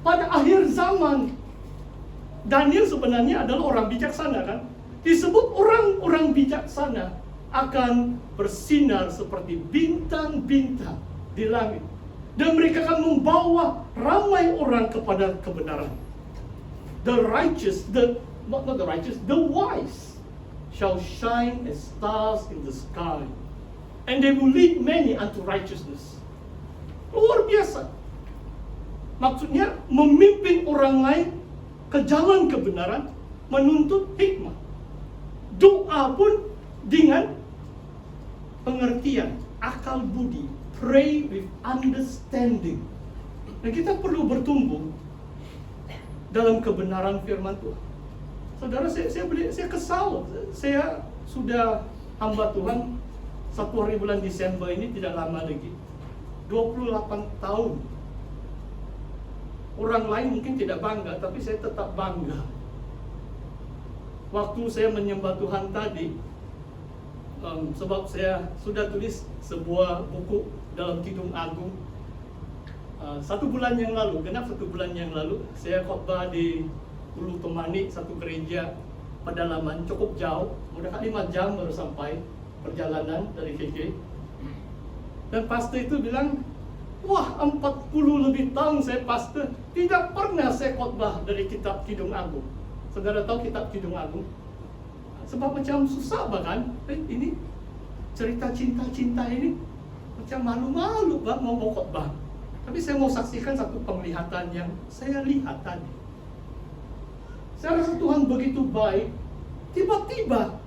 pada akhir zaman. Daniel sebenarnya adalah orang bijaksana kan? Disebut orang-orang bijaksana akan bersinar seperti bintang-bintang di langit. Dan mereka akan membawa ramai orang kepada kebenaran. The righteous, not the righteous, the wise shall shine as stars in the sky. And they will lead many unto righteousness. Luar biasa. Maksudnya memimpin orang lain ke jalan kebenaran, menuntut hikmah. Doa pun dengan pengertian, akal budi, pray with understanding. Dan kita perlu bertumbuh dalam kebenaran firman Tuhan. Saudara, saya kesal. Saya sudah hamba Tuhan 1 hari bulan Desember ini tidak lama lagi. 28 tahun. Orang lain mungkin tidak bangga, tapi saya tetap bangga. Waktu saya menyembah Tuhan tadi, sebab saya sudah tulis sebuah buku dalam Kidung Agung. 1 bulan yang lalu, genap 1 bulan yang lalu, saya khotbah di Ulu Temani, satu gereja pedalaman cukup jauh, mudah 5 jam baru sampai perjalanan dari KK. Dan pastor itu bilang, wah 40 lebih tahun saya pastor, tidak pernah saya khotbah dari kitab Kidung Agung. Saudara tahu kitab Kidung Agung? Sebab macam susah bahkan, ini cerita cinta-cinta ini macam malu-malu bang mau khotbah. Tapi saya mau saksikan satu penglihatan yang saya lihat tadi. Saya rasa Tuhan begitu baik. Tiba-tiba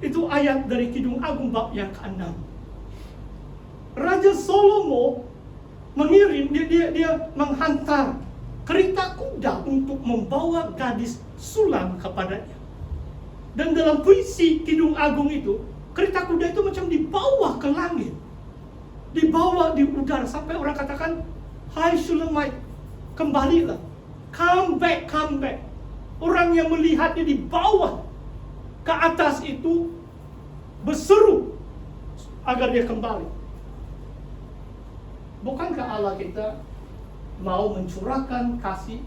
itu ayat dari Kidung Agung bab yang ke-6. Raja Salomo mengirim, dia menghantar kereta kuda untuk membawa gadis sulam kepadanya. Dan dalam puisi Kidung Agung itu, kereta kuda itu macam dibawa ke langit, dibawa di udara sampai orang katakan, hai Shulamite, kembalilah, come back. Orang yang melihatnya di bawah ke atas itu berseru agar dia kembali. Bukankah Allah kita mau mencurahkan kasih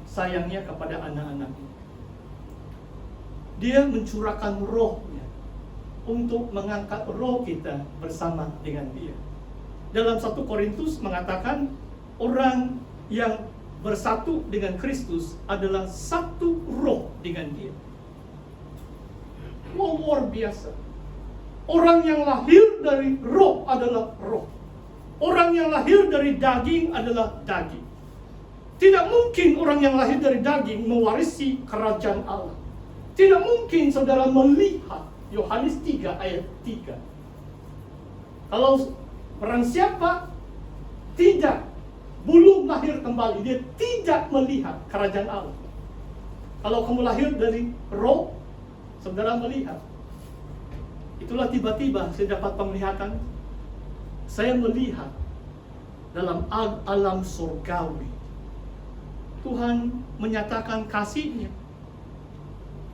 sayangnya kepada anak-anaknya? Dia mencurahkan rohnya untuk mengangkat roh kita bersama dengan dia. Dalam 1 Korintus mengatakan orang yang bersatu dengan Kristus adalah satu roh dengan dia. Luar biasa. Orang yang lahir dari roh adalah roh. Orang yang lahir dari daging adalah daging. Tidak mungkin orang yang lahir dari daging mewarisi kerajaan Allah. Tidak mungkin saudara melihat Yohanes 3 ayat 3. Kalau orang siapa belum lahir kembali, dia tidak melihat kerajaan Allah. Kalau kamu lahir dari roh, saudara melihat. Itulah tiba-tiba saya dapat penglihatan. Saya melihat dalam alam surgawi. Tuhan menyatakan kasih-Nya.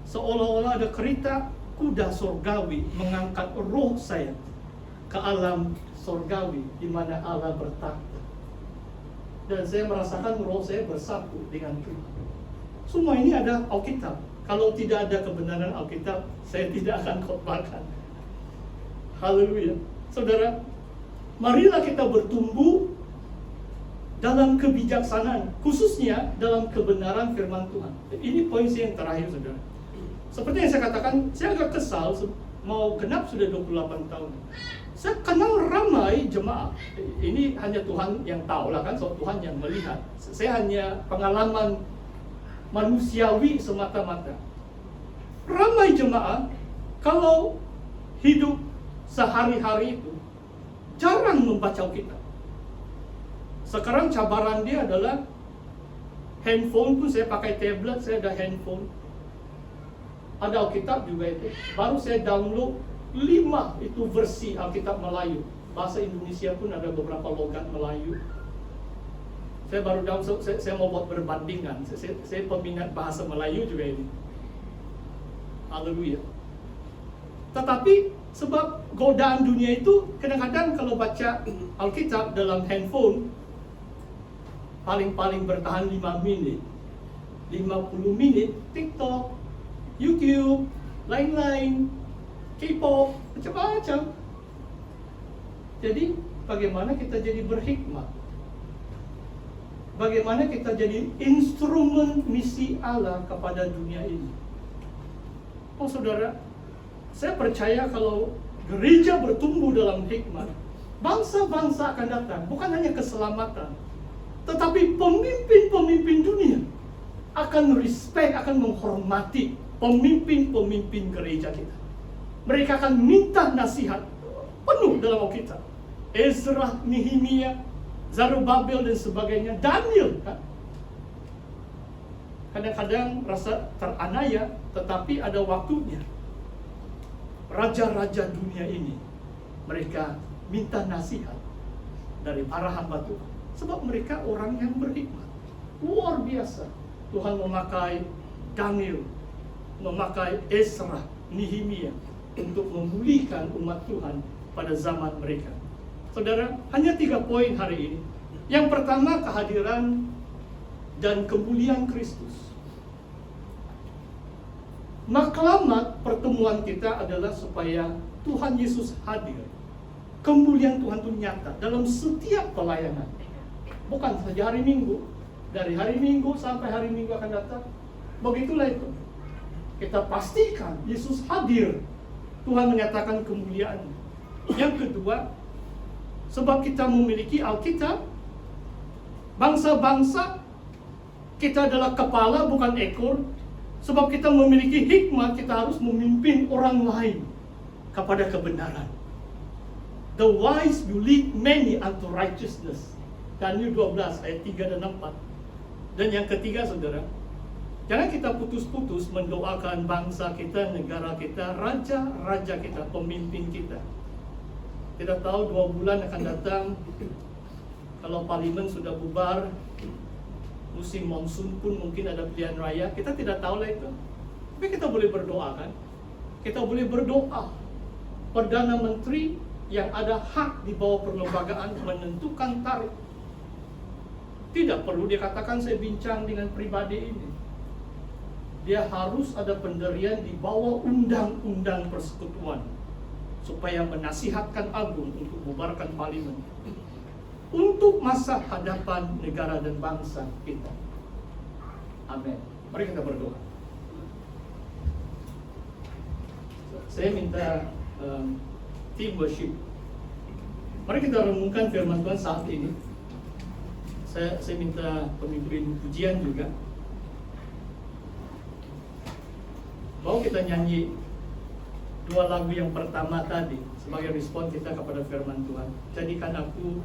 Seolah-olah ada kereta kuda surgawi mengangkat roh saya ke alam surgawi di mana Allah bertakhta. Dan saya merasakan roh saya bersatu dengan Tuhan. Semua ini ada Alkitab. Kalau tidak ada kebenaran Alkitab, saya tidak akan khotbahkan. Haleluya. Saudara, marilah kita bertumbuh dalam kebijaksanaan, khususnya dalam kebenaran firman Tuhan. Ini poin saya yang terakhir, saudara. Seperti yang saya katakan, saya agak kesal, mau genap sudah 28 tahun. Saya kenal ramai jemaat. Ini hanya Tuhan yang tahu lah kan, so Tuhan yang melihat. Saya hanya pengalaman manusiawi semata-mata. Ramai jemaat kalau hidup sehari-hari itu jarang membaca Alkitab. Sekarang cabaran dia adalah handphone pun saya pakai tablet, saya ada handphone. Ada Alkitab juga itu. Baru saya download 5 itu versi Alkitab Melayu. Bahasa Indonesia pun ada beberapa logat Melayu. Saya baru download, saya mau buat perbandingan. Saya peminat bahasa Melayu juga ini. Haleluya. Tetapi sebab godaan dunia itu, kadang-kadang kalau baca Alkitab dalam handphone, paling-paling bertahan 5 menit, 50 menit TikTok, YouTube, lain-lain, K-pop, macam-macam. Jadi bagaimana kita jadi berhikmat? Bagaimana kita jadi instrumen misi Allah kepada dunia ini? Oh saudara, saya percaya kalau gereja bertumbuh dalam hikmat, bangsa-bangsa akan datang, bukan hanya keselamatan, tetapi pemimpin-pemimpin dunia akan respect, akan menghormati pemimpin-pemimpin gereja kita. Mereka akan minta nasihat penuh dalam Alkitab. Ezra, Nehemia, Zarubabel dan sebagainya, Daniel kan? Kadang-kadang rasa teranaya, tetapi ada waktunya. Raja-raja dunia ini, mereka minta nasihat dari para hamba Tuhan. Sebab mereka orang yang berhikmat. Luar biasa. Tuhan memakai Daniel, memakai Ezra, Nehemia untuk memulihkan umat Tuhan pada zaman mereka. Saudara, hanya 3 poin hari ini. Yang pertama, kehadiran dan kemuliaan Kristus. Maklamat pertemuan kita adalah supaya Tuhan Yesus hadir. Kemuliaan Tuhan itu nyata dalam setiap pelayanan. Bukan saja hari Minggu. Dari hari Minggu sampai hari Minggu akan datang. Begitulah itu. Kita pastikan Yesus hadir. Tuhan menyatakan kemuliaan. Yang kedua, sebab kita memiliki Alkitab, bangsa-bangsa, kita adalah kepala bukan ekor. Sebab kita memiliki hikmat, kita harus memimpin orang lain kepada kebenaran. The wise will lead many unto righteousness. Daniel 12 ayat 3 dan 4. Dan yang ketiga saudara, jangan kita putus-putus mendoakan bangsa kita, negara kita, raja-raja kita, pemimpin kita. Kita tahu 2 bulan akan datang, kalau parlimen sudah bubar, musim monsun pun mungkin ada pilihan raya, kita tidak tahu lah itu. Tapi kita boleh berdoa kan? Kita boleh berdoa. Perdana Menteri yang ada hak di bawah perlembagaan menentukan tarif. Tidak perlu dia katakan saya bincang dengan pribadi ini. Dia harus ada pendirian di bawah undang-undang persekutuan supaya menasihatkan agung untuk membubarkan parlimen untuk masa hadapan negara dan bangsa kita. Amin. Mari kita berdoa. Saya minta team worship. Mari kita renungkan firman Tuhan saat ini. Saya minta pemimpin pujian juga. Mau kita nyanyi 2 lagu yang pertama tadi sebagai respon kita kepada firman Tuhan. Jadikan aku